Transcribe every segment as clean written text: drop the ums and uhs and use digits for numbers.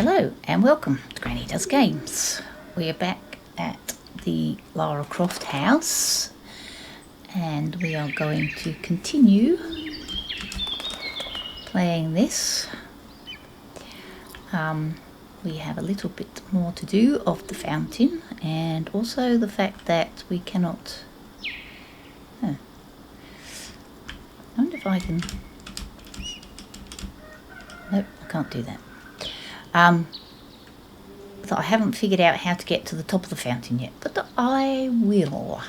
Hello and welcome to Granny Does Games. We are back at the Lara Croft house and we are going to continue playing this. We have a little bit more to do of the fountain, and also the fact that we cannot... I wonder if I can... Nope, I can't do that. That I haven't figured out how to get to the top of the fountain yet, but I will.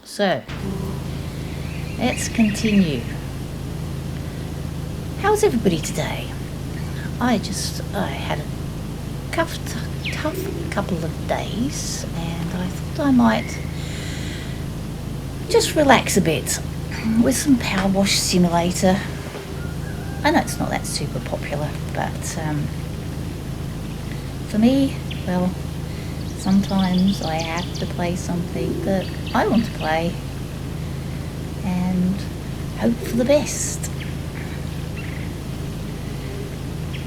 So, let's continue. How's everybody today? I had a tough couple of days, and I thought I might just relax a bit with some PowerWash Simulator. I know it's not that super popular, but for me, well, sometimes I have to play something that I want to play and hope for the best.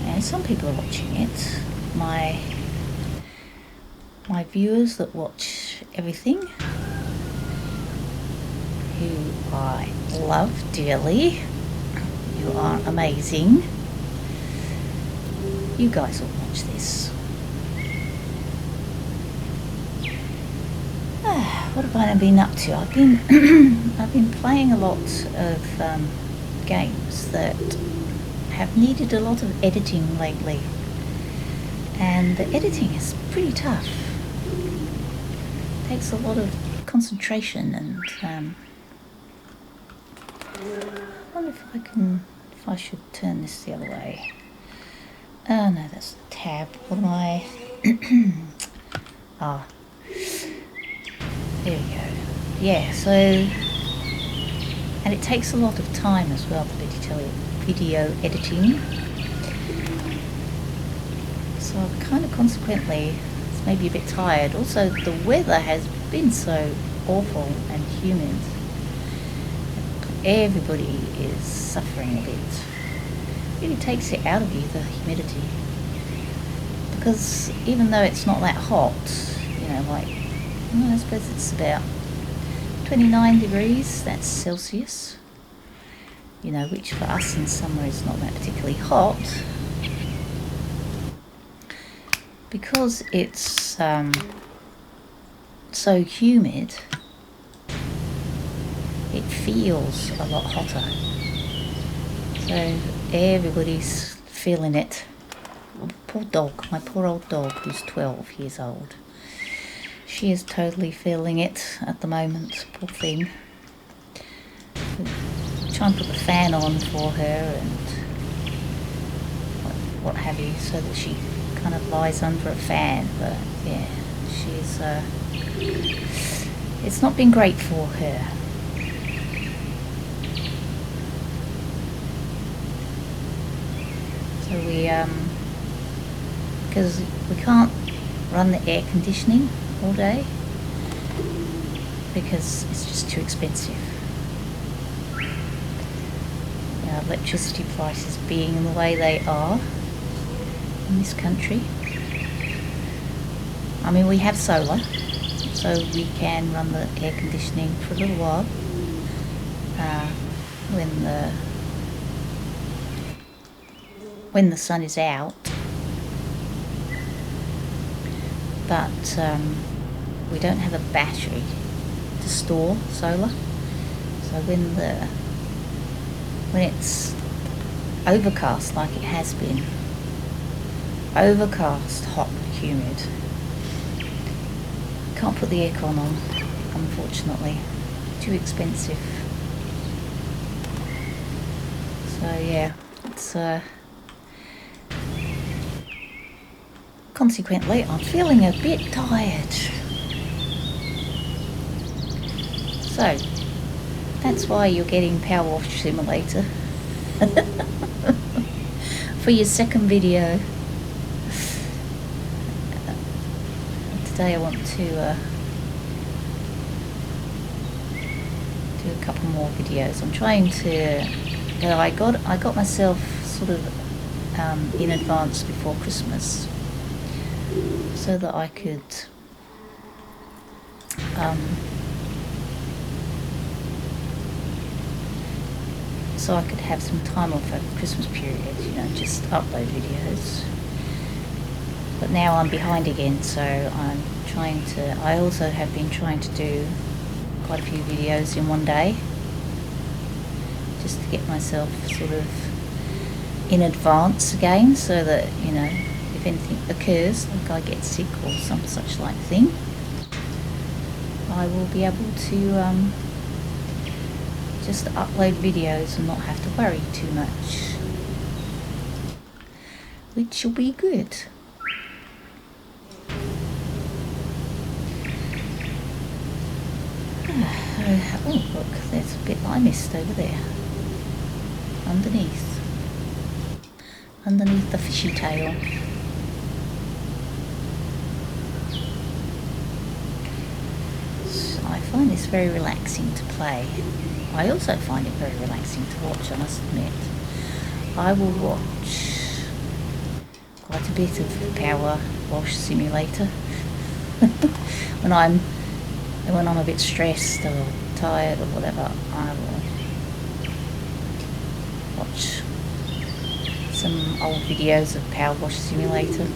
And some people are watching it. My viewers that watch everything, who I love dearly. You are amazing. You guys will watch this. What have I been up to? I've been playing a lot of games that have needed a lot of editing lately, and the editing is pretty tough. It takes a lot of concentration, and I wonder if I should turn this the other way. Oh no, that's the tab. What am I? There we go. Yeah, so, and it takes a lot of time as well, the video editing. So I've kind of consequently, it's maybe a bit tired. Also, the weather has been so awful and humid. Everybody is suffering a bit. It really takes it out of you, the humidity. Because even though it's not that hot, you know, like, well, I suppose it's about 29 degrees, that's Celsius. You know, which for us in summer is not that particularly hot. Because it's so humid, it feels a lot hotter. So everybody's feeling it. Poor dog, my poor old dog who's 12 years old. She is totally feeling it at the moment, poor thing. Try and put the fan on for her and what have you, so that she kind of lies under a fan. But yeah, she's it's not been great for her. So we because we can't run the air conditioning all day because it's just too expensive. Electricity prices being in the way they are in this country. I mean, we have solar, so we can run the air conditioning for a little while when the sun is out, but we don't have a battery to store solar, so when it's overcast like it has been, overcast, hot, humid, can't put the aircon on, unfortunately, too expensive. So yeah, it's consequently I'm feeling a bit tired. So that's why you're getting PowerWash Simulator for your second video. Today I want to do a couple more videos. I'm trying to, I got myself sort of in advance before Christmas, so that I could have some time off over the Christmas period, you know, just upload videos. But now I'm behind again, so I also have been trying to do quite a few videos in one day, just to get myself sort of in advance again, so that, you know, if anything occurs, like I get sick or some such like thing, I will be able to just upload videos and not have to worry too much, which will be good. Oh look, there's a bit that I missed over there, underneath the fishy tail. So I find this very relaxing to play. I also find it very relaxing to watch, I must admit. I will watch quite a bit of PowerWash Simulator when I'm a bit stressed or tired or whatever. I will watch some old videos of PowerWash Simulator.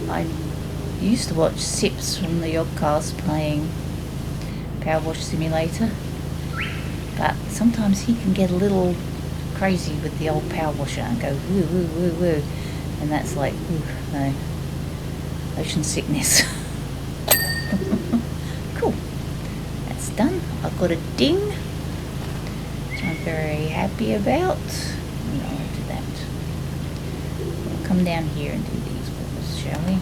I used to watch Sips from the Yogcast playing PowerWash Simulator, but sometimes he can get a little crazy with the old power washer and go woo woo woo woo, and that's like, ooh, no, motion sickness. Cool, that's done. I've got a ding, which I'm very happy about. No, I'll do that. We'll come down here and do these balls, shall we?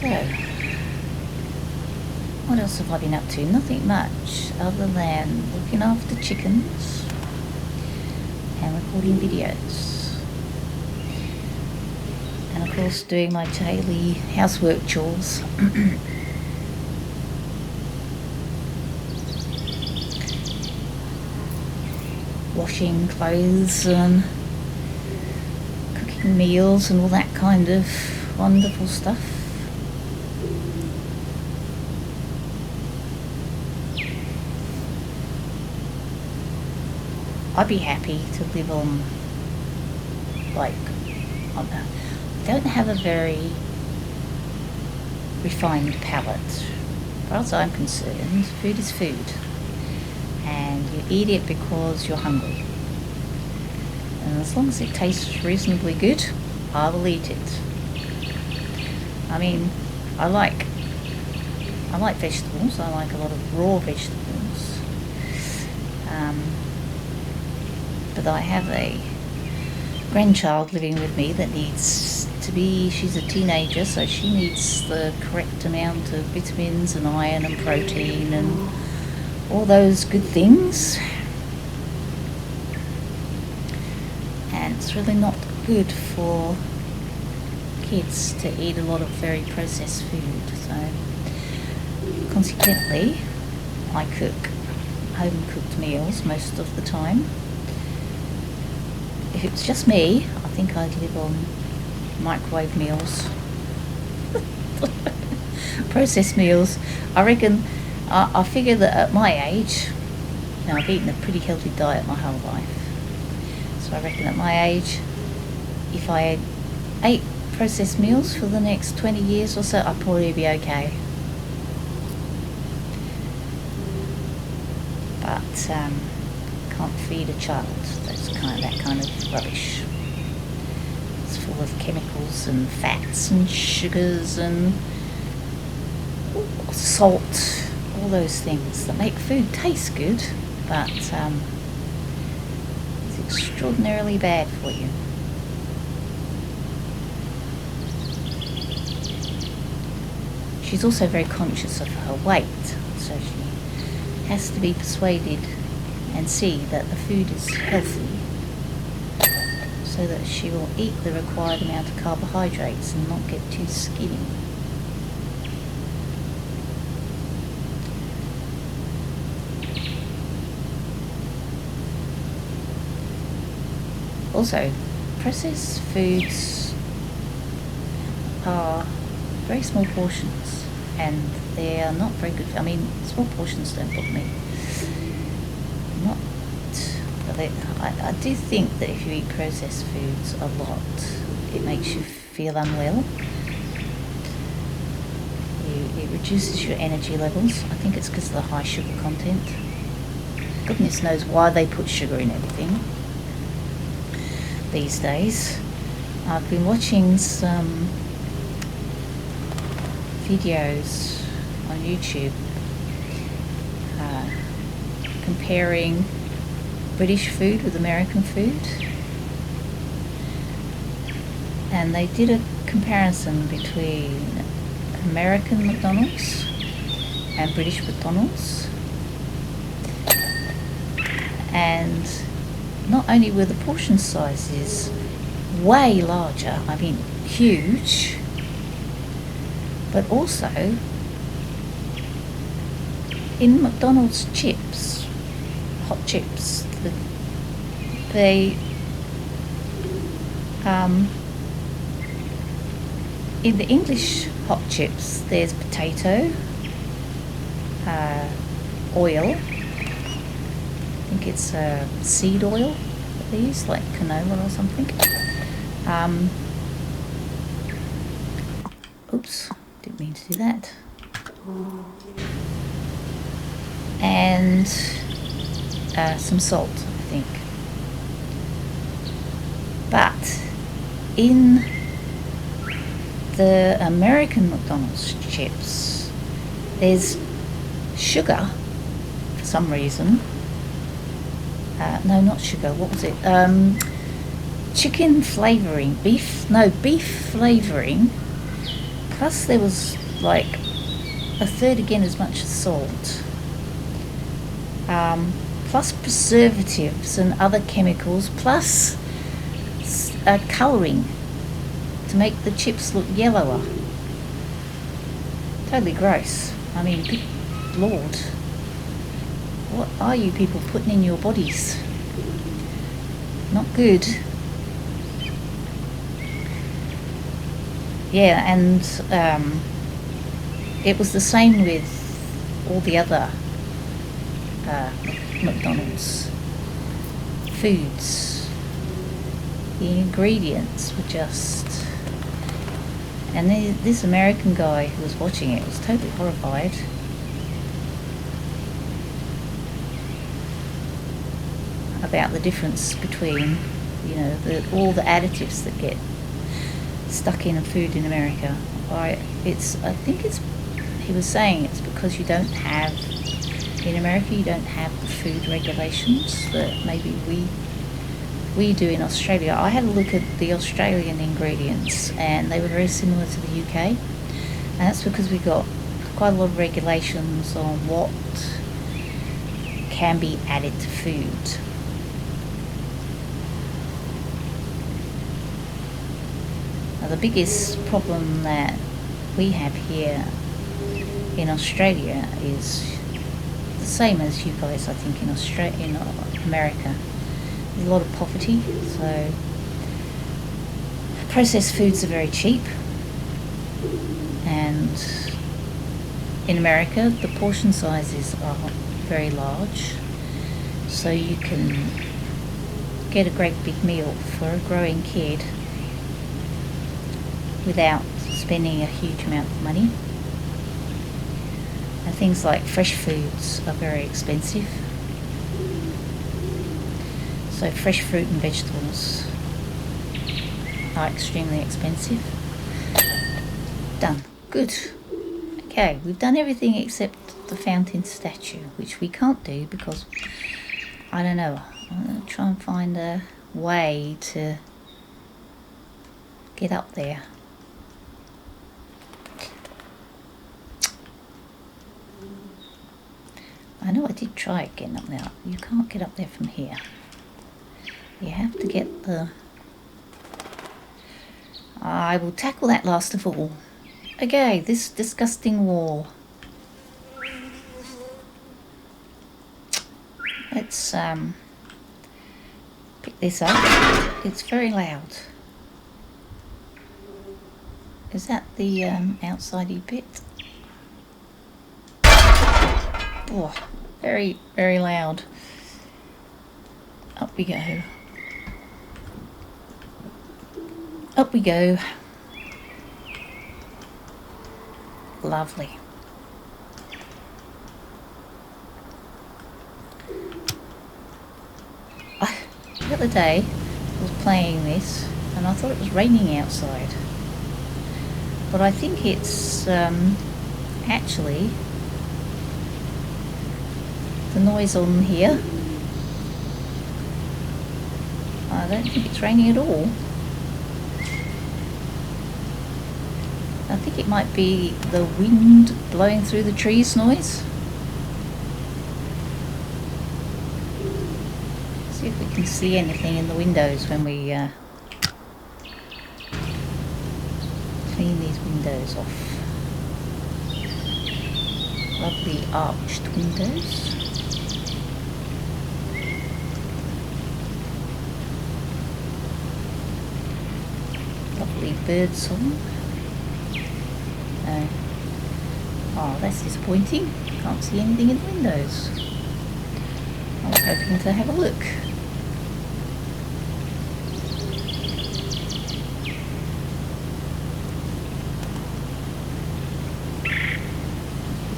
So, what else have I been up to? Nothing much, other than looking after chickens and recording videos. And of course doing my daily housework chores. Washing clothes and cooking meals and all that kind of wonderful stuff. I'd be happy to live on, like, I don't have a very refined palate. As far as I'm concerned, food is food, and you eat it because you're hungry. And as long as it tastes reasonably good, I will eat it. I mean, I like vegetables. I like a lot of raw vegetables. But I have a grandchild living with me that needs to be, she's a teenager, so she needs the correct amount of vitamins and iron and protein and all those good things. And it's really not good for kids to eat a lot of very processed food. So consequently, I cook home-cooked meals most of the time. If it's just me, I think I'd live on microwave meals. Processed meals. I reckon, I figure that at my age, now I've eaten a pretty healthy diet my whole life, so I reckon at my age, if I ate processed meals for the next 20 years or so, I'd probably be okay. But can't feed a child that kind of rubbish. It's full of chemicals and fats and sugars and salt, all those things that make food taste good, but it's extraordinarily bad for you. She's also very conscious of her weight, so she has to be persuaded and see that the food is healthy. so that she will eat the required amount of carbohydrates and not get too skinny. Also, processed foods are very small portions and they are not very good. I mean, small portions don't bother me. Not, but I do think that if you eat processed foods a lot, it makes you feel unwell. It reduces your energy levels. I think it's because of the high sugar content. Goodness knows why they put sugar in everything these days. I've been watching some videos on YouTube comparing British food with American food, and they did a comparison between American McDonald's and British McDonald's, and not only were the portion sizes way larger, I mean huge, but also in McDonald's chips, hot chips, they in the English hot chips there's potato, oil, I think it's seed oil that they use, like canola or something. Oops, didn't mean to do that. And some salt, I think. But in the American McDonald's chips, there's sugar for some reason. No, not sugar. What was it? Chicken flavouring, beef flavouring. Plus there was like a third again as much as salt. Plus preservatives and other chemicals, plus colouring to make the chips look yellower. Totally gross. I mean, good Lord. What are you people putting in your bodies? Not good. Yeah, and it was the same with all the other McDonald's foods. The ingredients were just... And this American guy who was watching it was totally horrified. About the difference between, you know, all the additives that get stuck in food in America. I think he was saying it's because you don't have, in America you don't have the food regulations that maybe we do in Australia. I had a look at the Australian ingredients and they were very similar to the UK, and that's because we got quite a lot of regulations on what can be added to food. Now, the biggest problem that we have here in Australia is the same as you guys, I think, in America. There's a lot of poverty, so processed foods are very cheap, and in America the portion sizes are very large, so you can get a great big meal for a growing kid without spending a huge amount of money. And things like fresh foods are very expensive. So fresh fruit and vegetables are extremely expensive. Done. Good. Okay, we've done everything except the fountain statue, which we can't do because, I don't know, I'm going to try and find a way to get up there. I know I did try getting up there. You can't get up there from here. You have to get the I will tackle that last of all. Okay, this disgusting wall. Let's pick this up. It's very loud. Is that the outsidey bit? Oh, very, very loud. Up we go. Up we go. Lovely. The other day I was playing this and I thought it was raining outside. But I think it's actually the noise on here. I don't think it's raining at all. I think it might be the wind blowing through the trees noise. See if we can see anything in the windows when we clean these windows off. Lovely arched windows. Lovely bird song. Oh, that's disappointing. Can't see anything in the windows. I was hoping to have a look.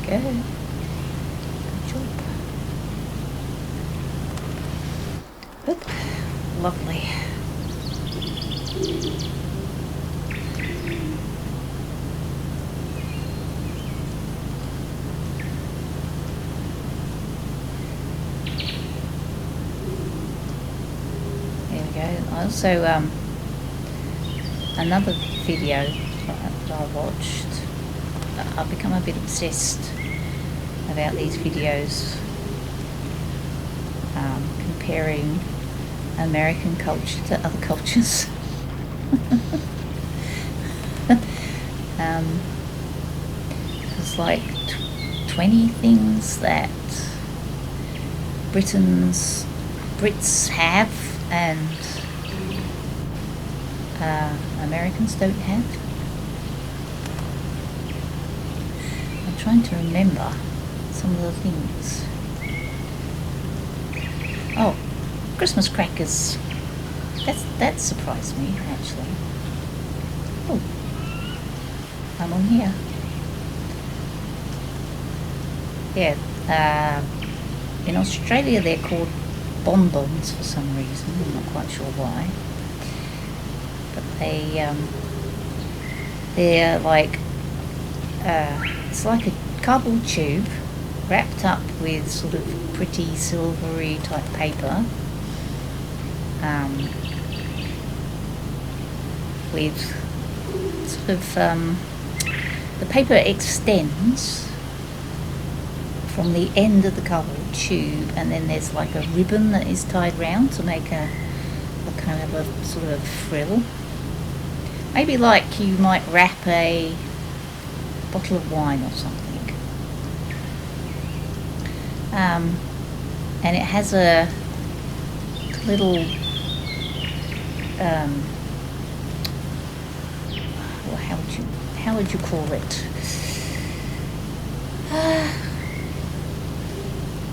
There we go. Good job. Oop. Lovely. Also, another video that I watched, I've become a bit obsessed about these videos, comparing American culture to other cultures. There's like 20 things that Brits have and Americans don't have. I'm trying to remember some of the things. Oh, Christmas crackers. That surprised me actually. Oh, I'm on here. Yeah, in Australia they're called bonbons for some reason. I'm not quite sure why. But they're like it's like a cardboard tube wrapped up with sort of pretty silvery type paper, with sort of the paper extends from the end of the cardboard tube, and then there's like a ribbon that is tied round to make a kind of a sort of frill. Maybe like you might wrap a bottle of wine or something. And it has a little well, how would you call it?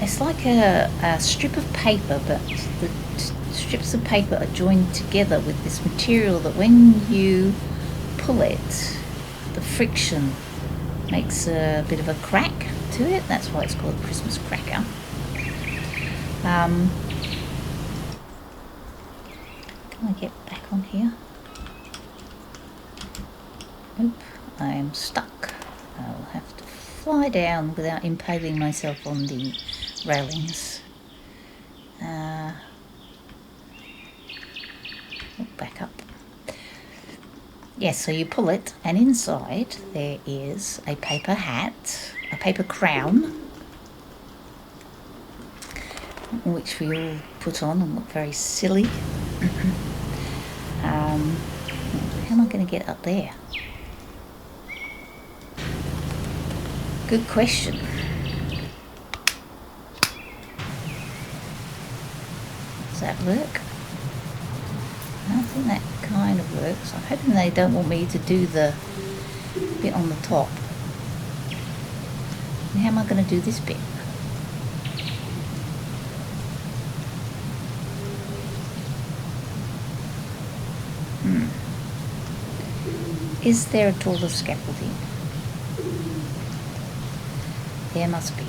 It's like a strip of paper, but the strips of paper are joined together with this material that when you pull it, the friction makes a bit of a crack to it. That's why it's called a Christmas cracker. Can I get back on here? Nope, I am stuck. I'll have to fly down without impaling myself on the railings. Back up. Yes, so you pull it, and inside there is a paper hat, a paper crown, which we all put on and look very silly. How am I going going to get up there? Good question. Does that work? I don't think that kind of works. I'm hoping they don't want me to do the bit on the top. And how am I going to do this bit? Is there a taller scaffolding? There must be.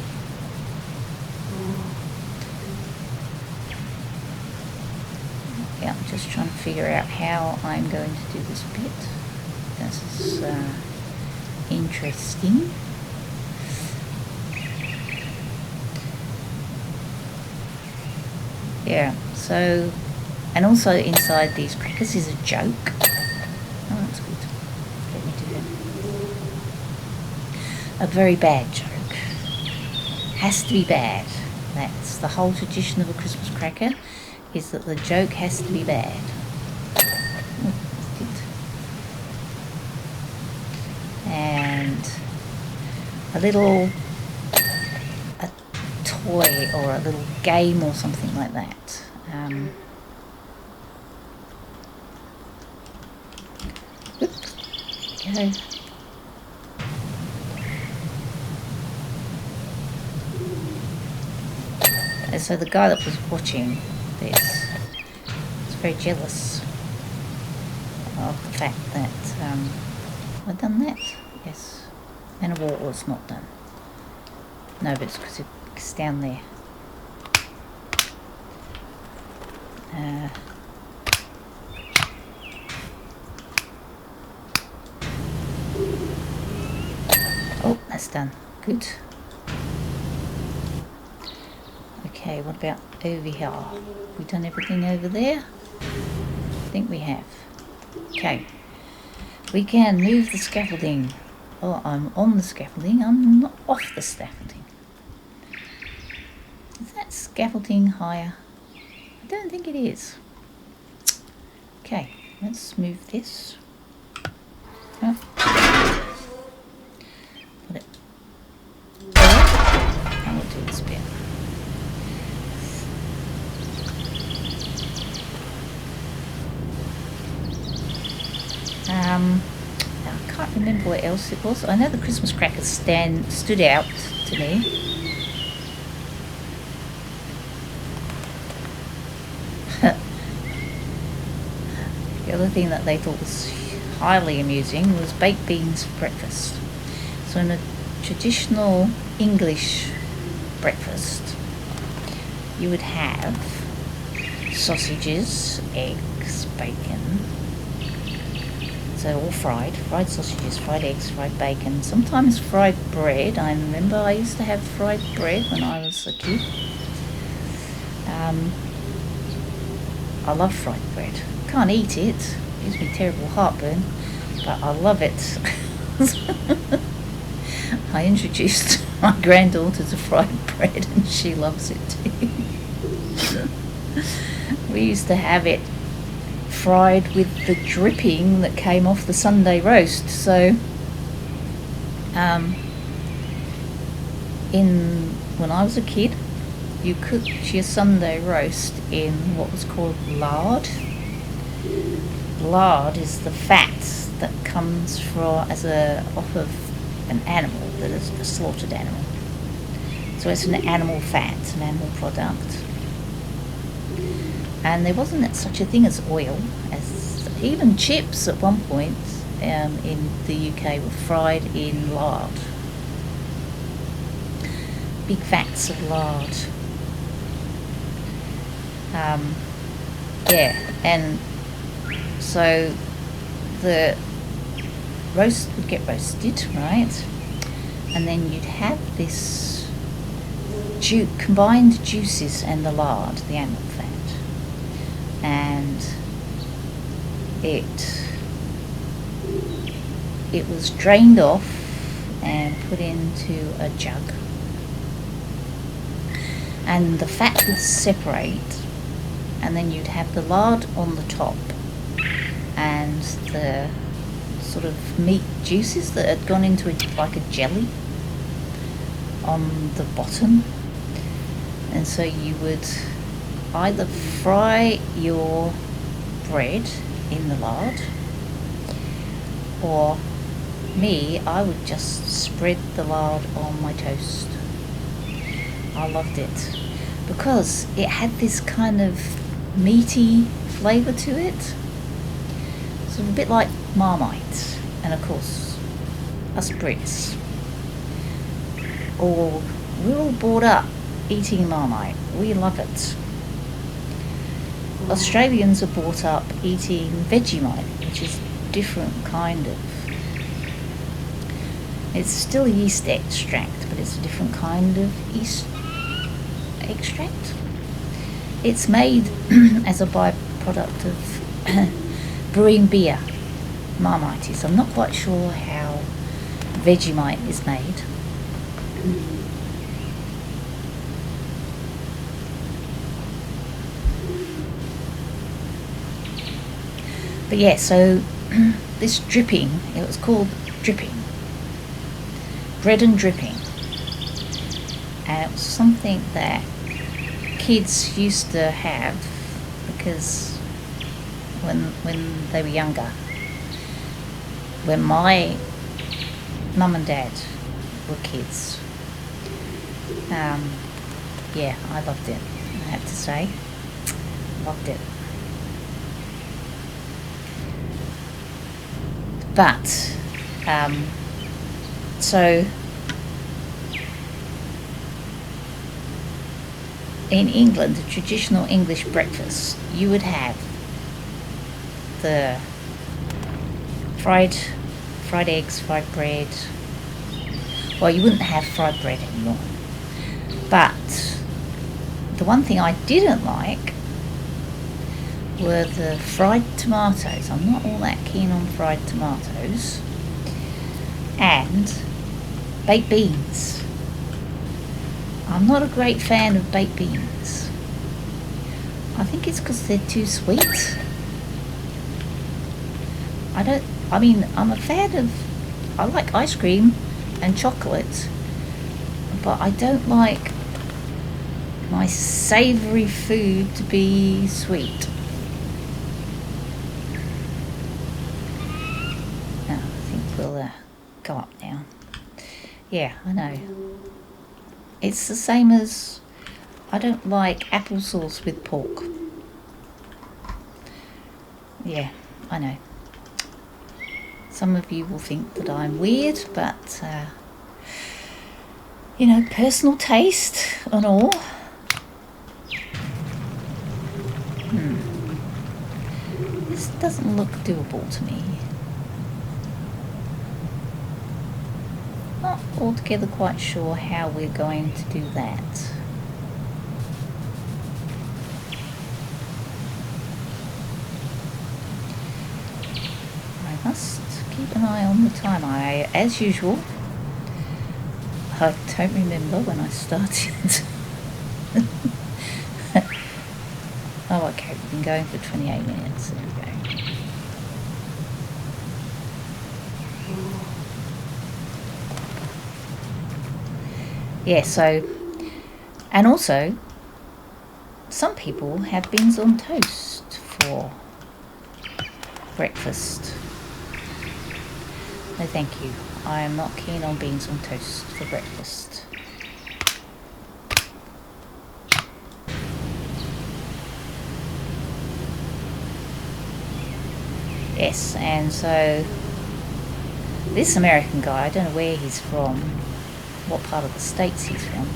Yeah, I'm just trying to figure out how I'm going to do this bit. This is interesting. Yeah, so, and also inside these crackers is a joke. Oh, that's good. Let me do that. A very bad joke. Has to be bad. That's the whole tradition of a Christmas cracker, is that the joke has to be bad. Oh, that's good. And a little toy or a little game or something like that. Oops. Go. And so the guy that was watching this was very jealous of the fact that have I done that? Yes. And a wall was not done. No, but it's because it's down there. Oh, that's done. Good. Okay, what about over here? Have we done everything over there? I think we have. Okay. We can move the scaffolding. Oh, I'm on the scaffolding. I'm not off the scaffolding. Is that scaffolding higher? I don't think it is. Okay, let's move this. Oh. Put it there. And we'll do this bit. I can't remember what else it was. I know the Christmas crackers stood out to me. The other thing that they thought was highly amusing was baked beans for breakfast. So in a traditional English breakfast, you would have sausages, eggs, bacon. So all fried sausages, fried eggs, fried bacon, sometimes fried bread. I remember I used to have fried bread when I was a kid. I love fried bread. Can't eat it. It gives me terrible heartburn, but I love it. I introduced my granddaughter to fried bread and she loves it too. We used to have it fried with the dripping that came off the Sunday roast. So when I was a kid, you cooked your Sunday roast in what was called lard. Lard is the fat that comes off of an animal that is a slaughtered animal. So it's an animal fat, an animal product. And there wasn't such a thing as oil. As even chips at one point in the UK were fried in lard. Big vats of lard. And so the roast would get roasted, right? And then you'd have this combined juices and the lard, the animal fat. And it was drained off and put into a jug. And the fat would separate, and then you'd have the lard on the top and the sort of meat juices that had gone into like a jelly on the bottom, and so you would either fry your bread in the lard, or me, I would just spread the lard on my toast. I loved it because it had this kind of meaty flavour to it, so a bit like Marmite. And of course, us Brits, we're all brought up eating Marmite. We love it. Australians are brought up eating Vegemite, which is different kind of. It's still yeast extract, but it's a different kind of yeast extract. It's made as a byproduct of brewing beer. Marmite is. I'm not quite sure how Vegemite is made. But yeah, so this dripping, it was called dripping. Bread and dripping. And it was something that kids used to have because when they were younger, when my mum and dad were kids, yeah, I loved it, I have to say. Loved it. But so in England, the traditional English breakfast, you would have the fried eggs, fried bread. Well, you wouldn't have fried bread anymore. But the one thing I didn't like were the fried tomatoes. I'm not all that keen on fried tomatoes. And baked beans. I'm not a great fan of baked beans. I think it's because they're too sweet. I'm a fan of, I like ice cream and chocolate, but I don't like my savoury food to be sweet. Now, I think we'll go up now. Yeah, I know. It's the same as I don't like applesauce with pork. Yeah, I know. Some of you will think that I'm weird, but, personal taste and all. This doesn't look doable to me. Not altogether quite sure how we're going to do that. I must keep an eye on the time. As usual, I don't remember when I started. Oh, okay, we've been going for 28 minutes. There we go. Yeah, so, and also, some people have beans on toast for breakfast. No, thank you. I am not keen on beans on toast for breakfast. Yes, and so this American guy, I don't know where he's from, what part of the States he's from,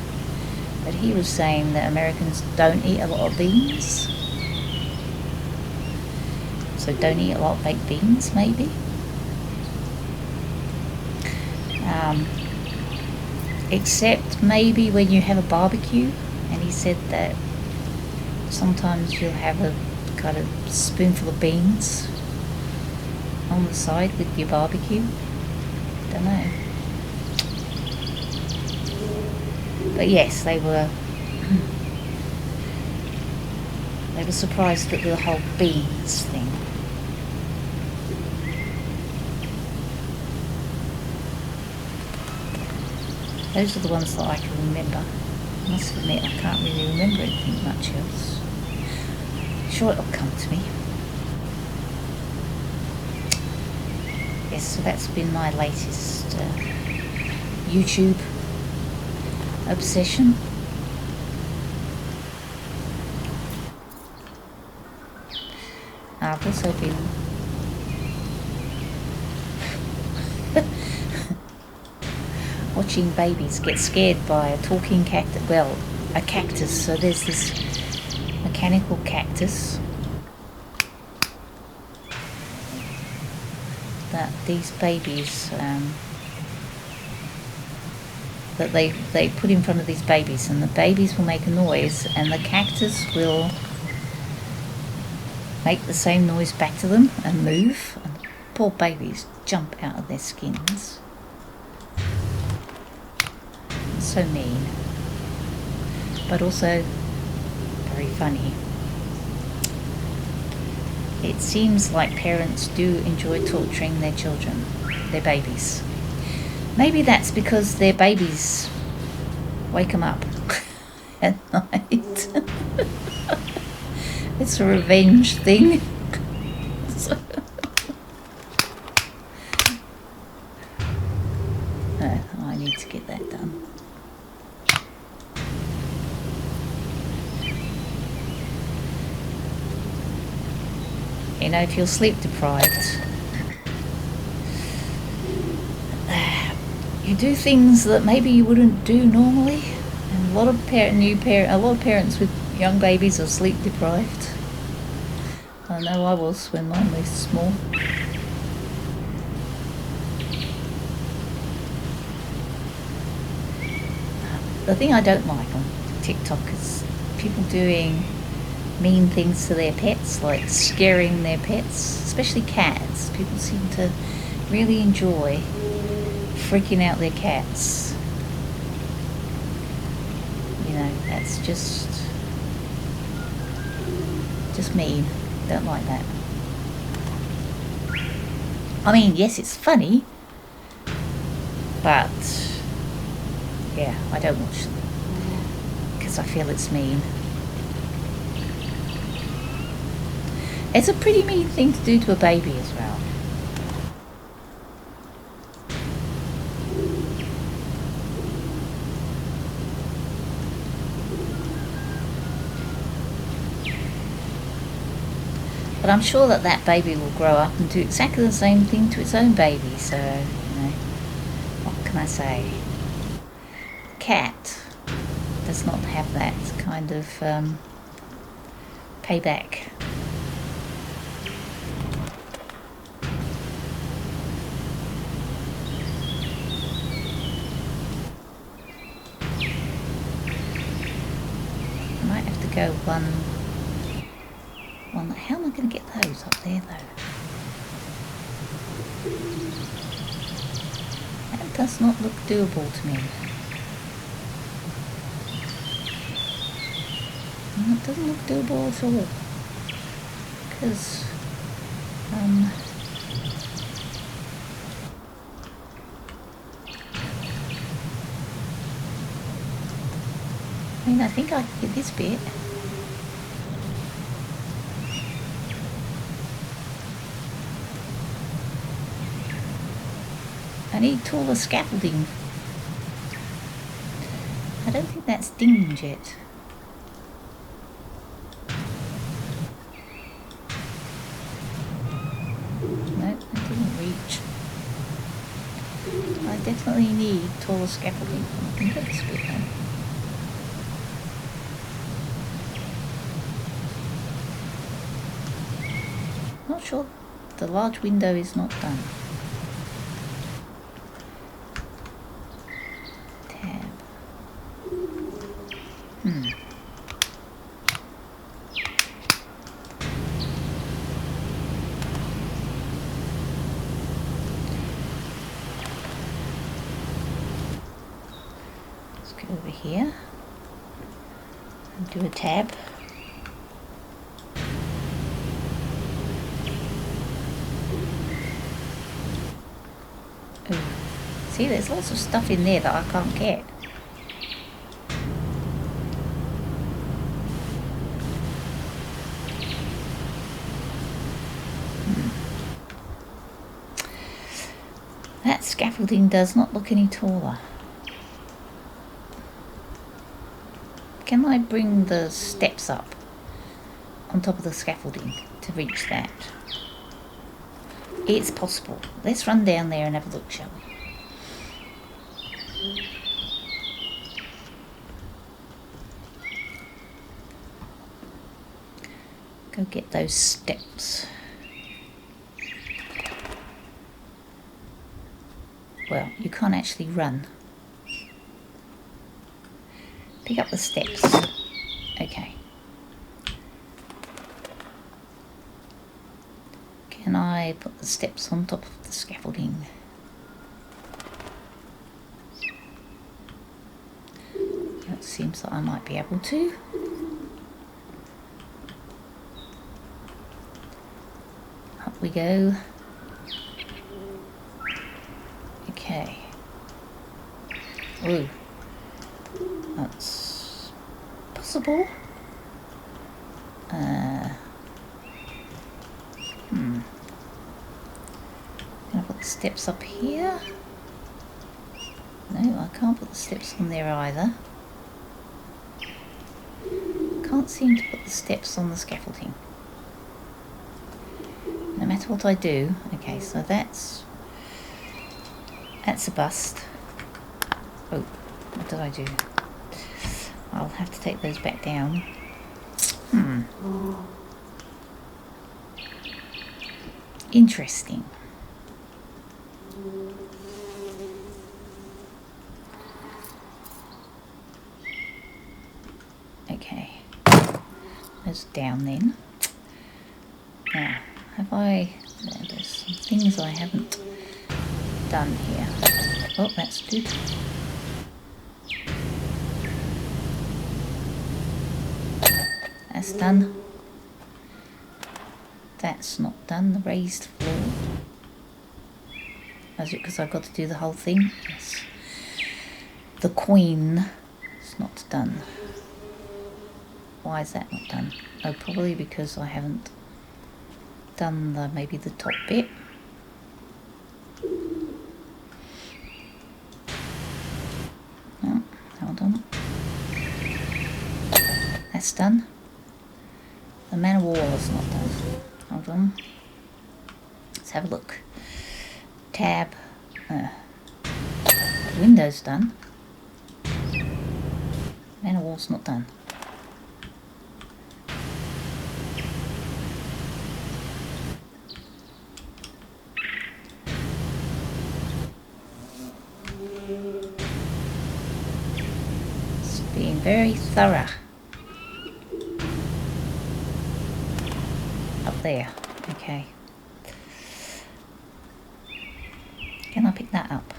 but he was saying that Americans don't eat a lot of beans. So don't eat a lot of baked beans, maybe. Except maybe when you have a barbecue, and he said that sometimes you'll have a kind of spoonful of beans on the side with your barbecue. Don't know. But yes, they were surprised at the whole beans thing. Those are the ones that I can remember. I must admit I can't really remember anything much else. Sure, it'll come to me. Yes, so that's been my latest YouTube obsession. I've also been watching babies get scared by a talking cactus. Well, a cactus. So there's this mechanical cactus that these babies that they put in front of these babies, and the babies will make a noise, and the cactus will make the same noise back to them and move, and the poor babies jump out of their skins. So mean, but also very funny. It seems like parents do enjoy torturing their children, their babies. Maybe that's because their babies wake them up at night. It's a revenge thing. I need to get that done. You know, if you're sleep deprived, you do things that maybe you wouldn't do normally. And a lot of parents with young babies are sleep deprived. I know I was when mine was small. The thing I don't like on TikTok is people doing mean things to their pets, like scaring their pets, especially cats. People seem to really enjoy freaking out their cats. You know, that's just mean. Don't like that. I mean, yes, it's funny, but yeah, I don't watch them because I feel it's mean. It's a pretty mean thing to do to a baby as well. But I'm sure that that baby will grow up and do exactly the same thing to its own baby, so, you know, what can I say? The cat does not have that kind of payback. I might have to go one. How am I going to get those up there though? That does not look doable to me. No, it doesn't look doable at all. Because I mean, I think I can get this bit. I need taller scaffolding. I don't think that's dinged yet. No, it didn't reach. I definitely need taller scaffolding. I can get this bit then. Not sure. The large window is not done. Over here and do a tab. Oh, See, there's lots of stuff in there that I can't get. That scaffolding does not look any taller. Can I bring the steps up on top of the scaffolding to reach that? It's possible. Let's run down there and have a look, shall we? Go get those steps. Well, you can't actually run. Pick up the steps. Okay. Can I put the steps on top of the scaffolding? It seems that I might be able to. Up we go. Okay. Ooh. That's possible. Can I put the steps up here? No, I can't put the steps on there either. Can't seem to put the steps on the scaffolding. No matter what I do. Okay, so that's a bust. Oh, what did I do? I'll have to take those back down. Interesting. Okay. Those down then. Now, have I... there's some things I haven't done here. Oh, that's good. That's done. That's not done, the raised floor. Is it because I've got to do the whole thing? Yes. The queen is not done. Why is that not done? Oh, probably because I haven't done maybe the top bit. No, hold on. That's done. The man of war is not done. Hold on. Let's have a look. Tab. Window's done. Man of war's not done. It's being very thorough. Up there. Okay. Can I pick that up?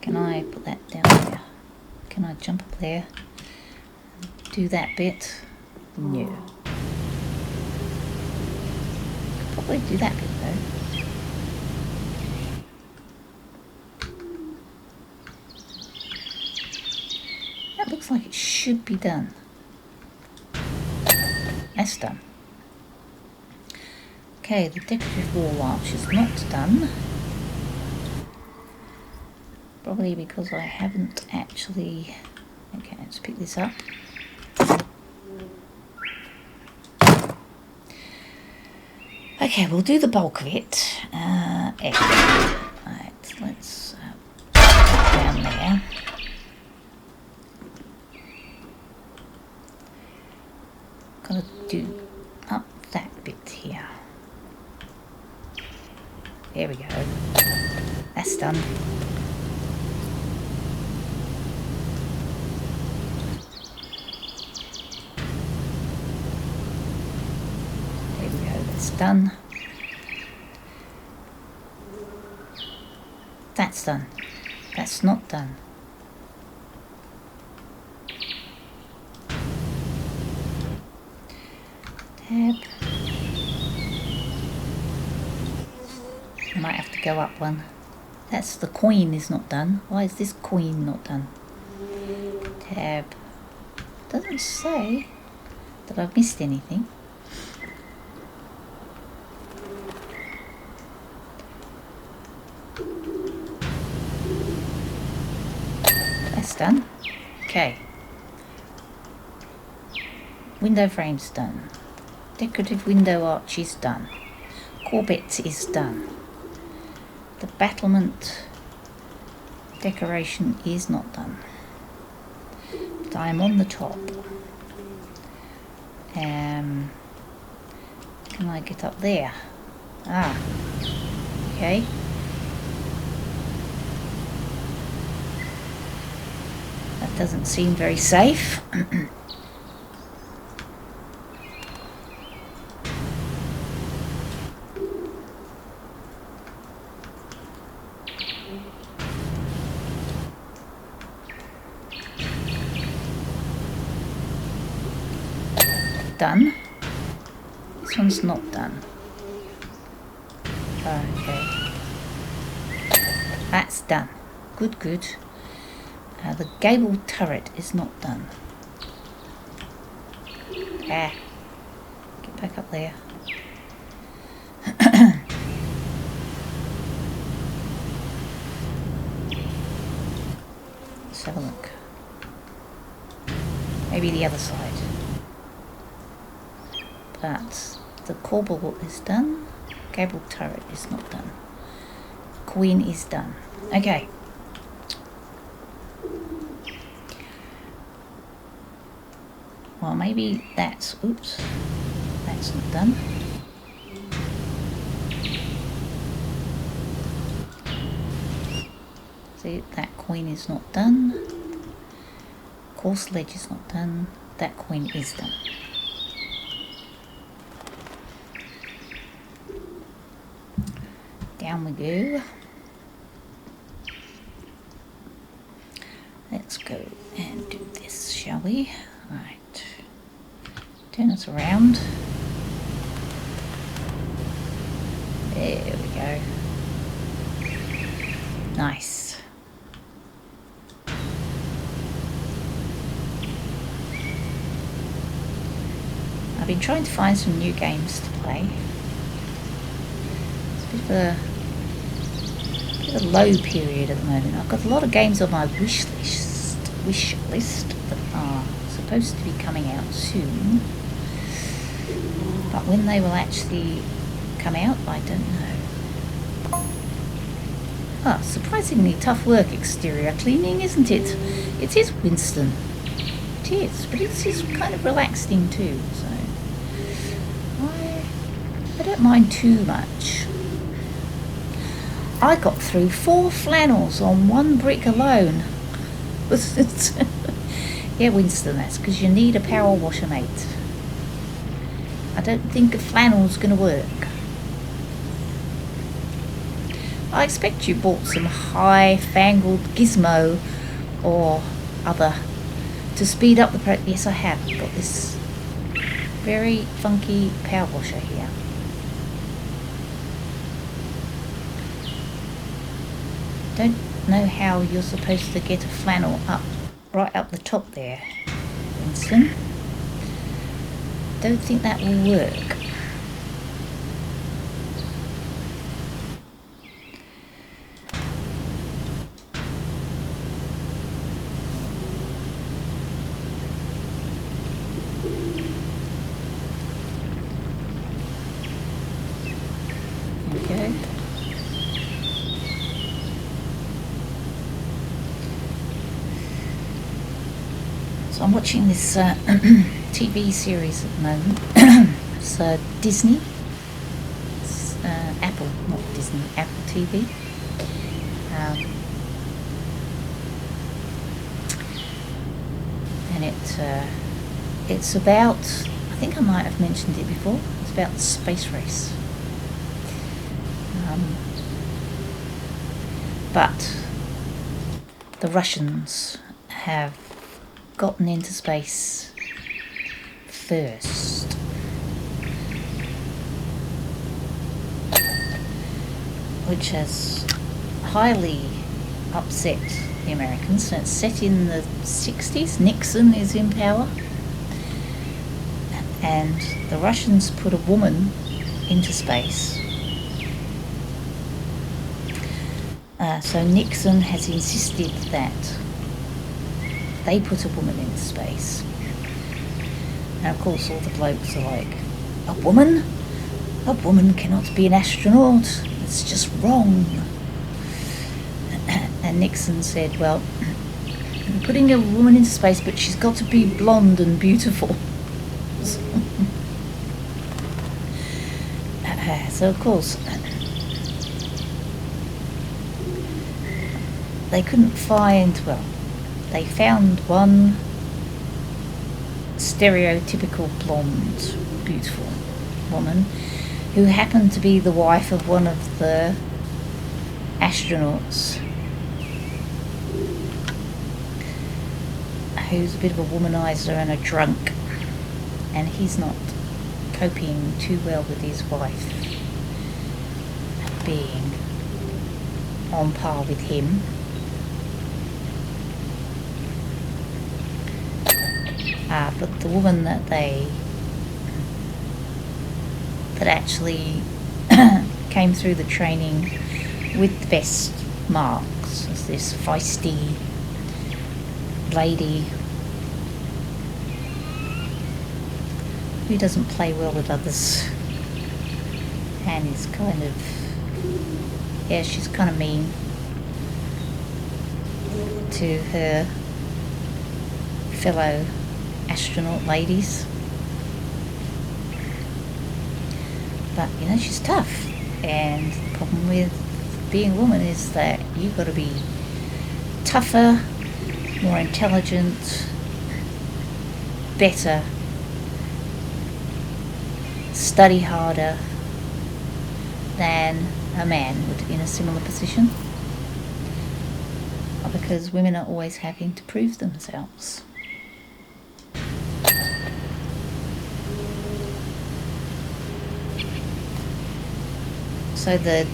Can I put that down there? Can I jump up there? Do that bit? No. Could probably do that bit though. That looks like it should be done. That's done. Okay, the decorative wall arch is not done. Probably because I haven't actually... Okay, let's pick this up. Okay, we'll do the bulk of it. Right, let's put it down there. Gotta do up that bit here. There we go. That's done. There we go, that's done. That's done. That's not done. Tab. I might have to go up one. That's the coin is not done. Why is this coin not done? Tab. Doesn't say that I've missed anything. That's done. Okay. Window frame's done. Decorative window arch is done. Corbett is done. The battlement decoration is not done. But I am on the top. Can I get up there? Ah. Okay. That doesn't seem very safe. Done. This one's not done. Okay. That's done. Good, good. The gable turret is not done. Ah. Get back up there. Let's have a look. Maybe the other side. But the corbel is done. Gable turret is not done. Queen is done. Okay. Well, maybe that's... Oops. That's not done. See, that coin is not done. Course ledge is not done. That coin is done. Down we go. Let's go and do this, shall we? Right. Turn us around. There we go. Nice. I've been trying to find some new games to play. It's a bit of a low period at the moment. I've got a lot of games on my wish list that are supposed to be coming out soon, but when they will actually come out, I don't know. Ah, surprisingly tough work exterior cleaning, isn't it? It is, Winston. It is, but it is kind of relaxing too, so I don't mind too much. I got through 4 flannels on 1 brick alone. Yeah, Winston, that's because you need a power washer, mate. I don't think a flannel's going to work. I expect you bought some high-fangled gizmo or other to speed up the process. Yes, I have got this very funky power washer here. Don't know how you're supposed to get a flannel up, right up the top there, Winston. Don't think that will work. Okay. So I'm watching this TV series at the moment. It's Disney. It's Apple, not Disney, Apple TV. And it's about, I think I might have mentioned it before, it's about the space race. But the Russians have gotten into space first. which has highly upset the Americans. So it's set in the 60s. Nixon is in power, and the Russians put a woman into space. So Nixon has insisted that they put a woman into space. And of course all the blokes are like, a woman? A woman cannot be an astronaut. It's just wrong. And Nixon said, well, we're putting a woman into space, but she's got to be blonde and beautiful. So of course they couldn't find, well, they found one stereotypical blonde, beautiful woman who happened to be the wife of one of the astronauts, who's a bit of a womanizer and a drunk, and he's not coping too well with his wife being on par with him. But the woman that actually came through the training with the best marks was this feisty lady who doesn't play well with others and is kind of, yeah, she's kind of mean to her fellow astronaut ladies. But you know, she's tough, and the problem with being a woman is that you've got to be tougher, more intelligent, better, study harder than a man would in a similar position, because women are always having to prove themselves. So the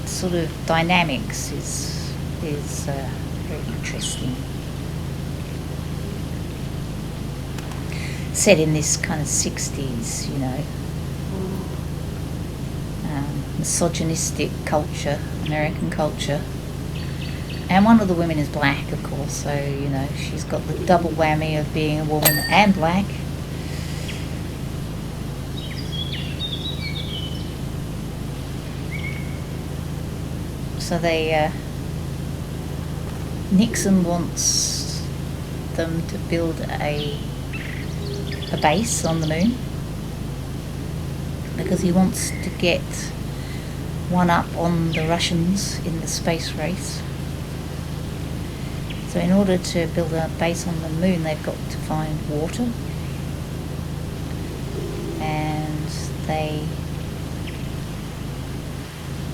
sort of dynamics is very interesting. Set in this kind of 60s, you know, misogynistic culture, American culture. And one of the women is black, of course, so, you know, she's got the double whammy of being a woman and black. So Nixon wants them to build a base on the moon because he wants to get one up on the Russians in the space race. So in order to build a base on the moon, they've got to find water, and they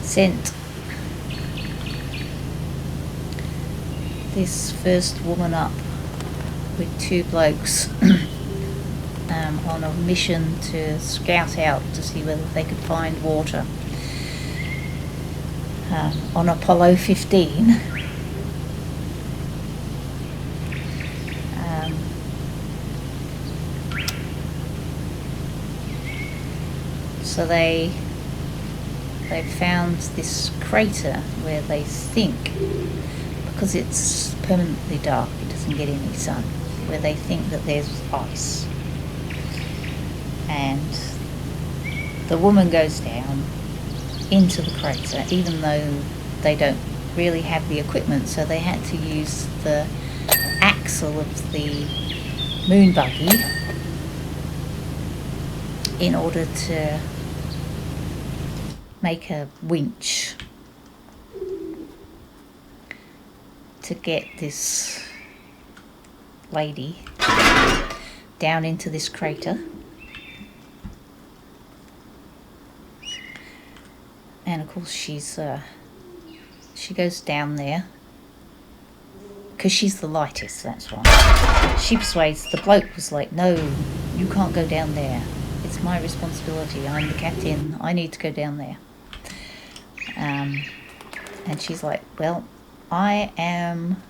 sent this first woman up with two blokes on a mission to scout out to see whether they could find water on Apollo 15. So they found this crater where they think, because it's permanently dark, it doesn't get any sun, where they think that there's ice. And the woman goes down into the crater, even though they don't really have the equipment, so they had to use the axle of the moon buggy in order to make a winch to get this lady down into this crater. And of course she goes down there because she's the lightest, that's why. She persuades, the bloke was like, no, you can't go down there. It's my responsibility. I'm the captain. I need to go down there. And she's like, well, I am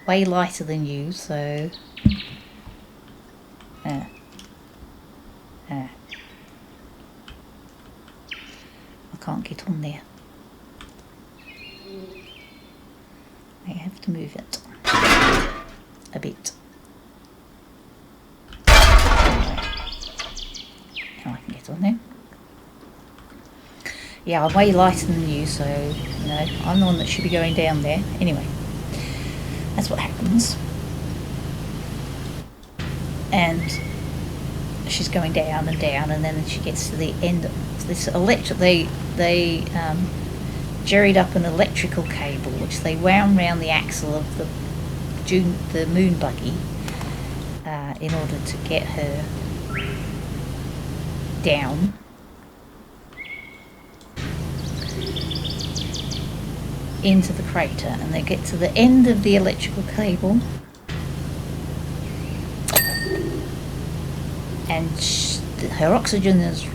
way lighter than you, so I can't get on there. I have to move it a bit. Now I can get on there. Yeah, I'm way lighter than you, so, you know, I'm the one that should be going down there. Anyway, that's what happens. And she's going down and down, and then she gets to the end of this they jerried up an electrical cable, which they wound round the axle of the moon buggy in order to get her down. Into the crater, and they get to the end of the electrical cable, and her oxygen is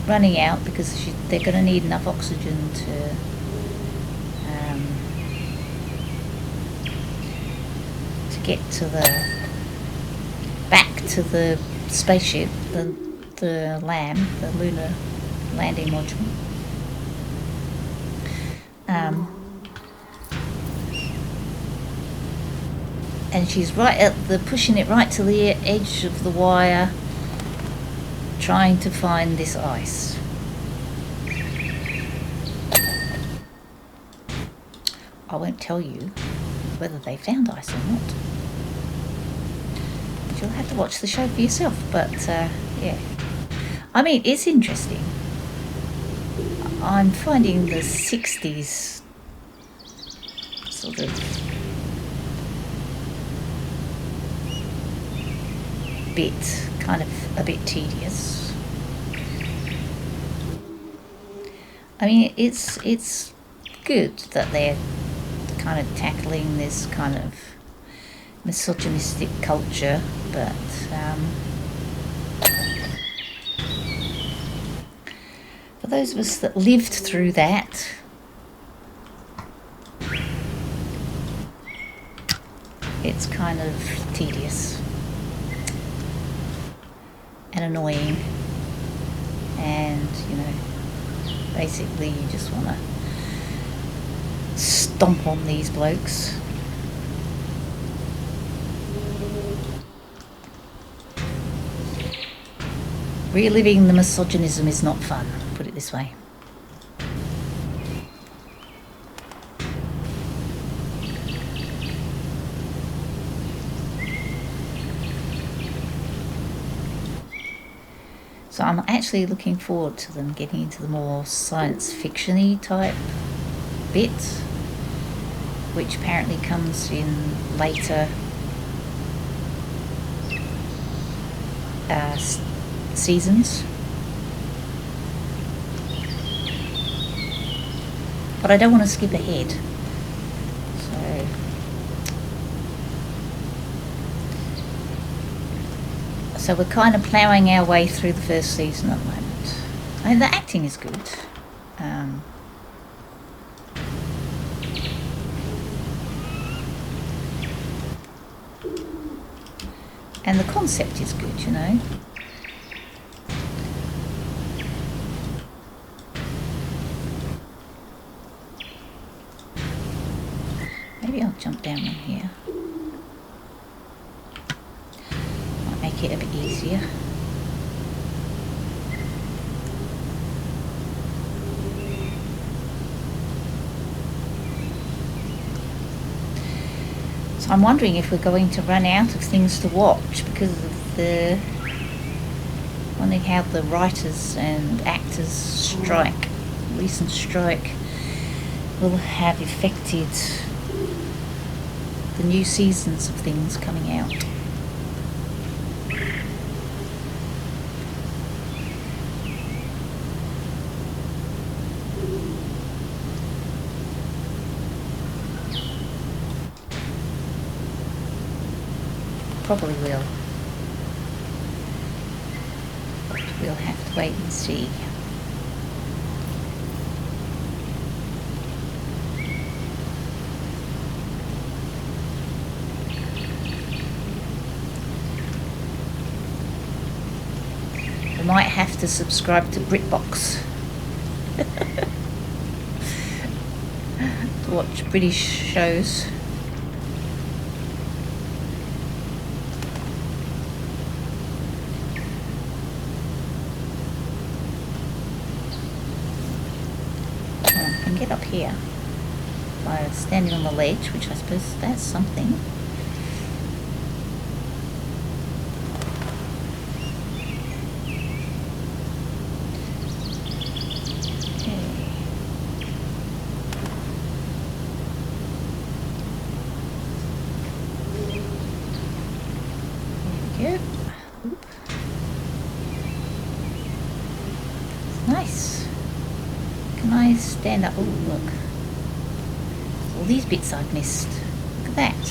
running out because they're going to need enough oxygen to get to back to the spaceship, the LAM, the lunar landing module. And she's right at pushing it right to the edge of the wire, trying to find this ice. I won't tell you whether they found ice or not. You'll have to watch the show for yourself, but yeah. I mean, it's interesting. I'm finding the 60s sort of kind of a bit tedious. I mean, it's good that they're kind of tackling this kind of misogynistic culture, but for those of us that lived through that, it's kind of tedious and annoying, and you know, basically you just want to stomp on these blokes. Reliving the misogynism is not fun, put it this way. So I'm actually looking forward to them getting into the more science fiction-y type bit, which apparently comes in later seasons. But I don't want to skip ahead. So we're kind of ploughing our way through the first season at the moment. I mean, the acting is good. And the concept is good, you know. Maybe I'll jump down on here. Might make it a bit easier. So I'm wondering if we're going to run out of things to watch because of wondering how the writers and actors strike, recent strike, will have affected the new seasons of things coming out. Probably will. But we'll have to wait and see. to subscribe to BritBox to watch British shows. Oh, I can get up here by standing on the ledge, which I suppose that's something. Nice. Can I stand up? Oh, look. All these bits I've missed. Look at that.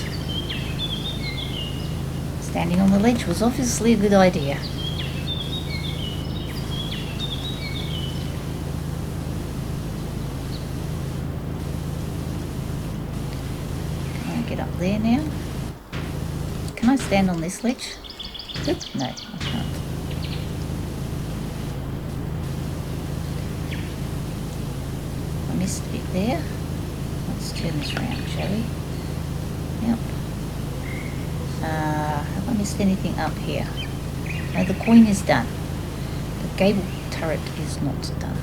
Standing on the ledge was obviously a good idea. Can I get up there now? Can I stand on this ledge? Oop, no, I can't. I missed a bit there. Let's turn this around, shall we? Yep. Have I missed anything up here? No, the coin is done. The gable turret is not done.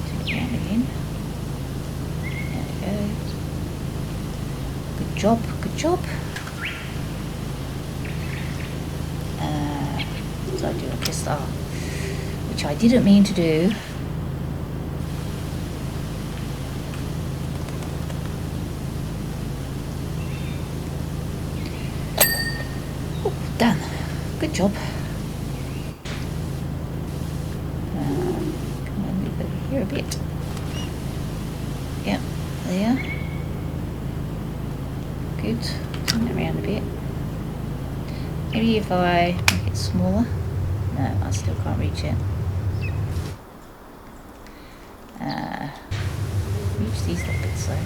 Turn it around again. There we go. Good job, good job. What did I do? I pressed R, which I didn't mean to do. Oh, done. Good job. Can I move over here a bit? Yep, there. Good. Turn it around a bit. Maybe if I make it smaller. No, I still can't reach it. Reach these little bits though.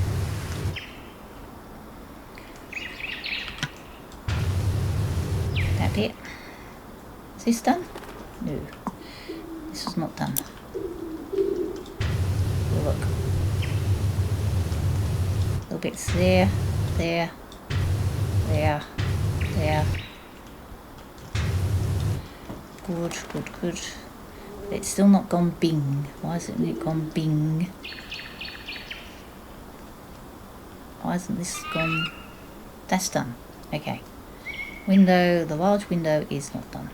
That bit. Is this done? No. This is not done. Oh, look. Little bits there, there, there, there. Good, good, good. But it's still not gone bing. Why hasn't it gone bing? Why hasn't this gone? That's done. Okay. Window, the large window is not done.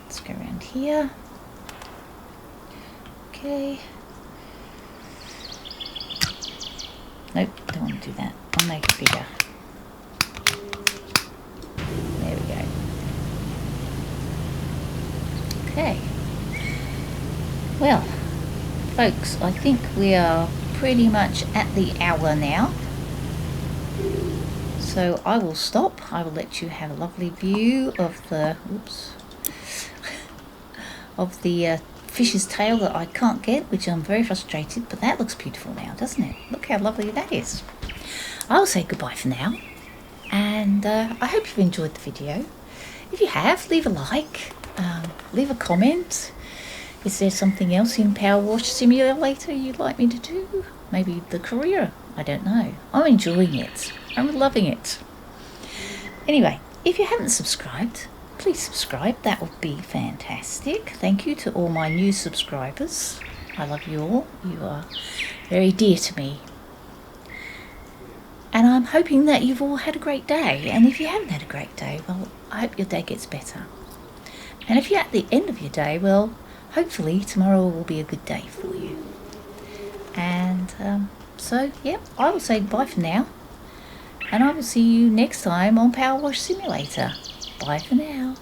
Let's go around here. Okay. Nope, don't want to do that. I'll make it bigger. There we go. Okay. Well, folks, I think we are pretty much at the hour now. So I will stop. I will let you have a lovely view of the, oops, of the fish's tail that I can't get, which I'm very frustrated, but that looks beautiful now, doesn't it? Look how lovely that is. I'll say goodbye for now, and I hope you've enjoyed the video. If you have, leave a like, leave a comment. Is there something else in PowerWash Simulator you'd like me to do? Maybe the career? I don't know. I'm enjoying it. I'm loving it. Anyway, if you haven't subscribed, please subscribe. That would be fantastic. Thank you to all my new subscribers. I love you all. You are very dear to me. And I'm hoping that you've all had a great day. And if you haven't had a great day, well, I hope your day gets better. And if you're at the end of your day, well, hopefully tomorrow will be a good day for you. And so, yeah, I will say goodbye for now. And I will see you next time on PowerWash Simulator. Bye for now.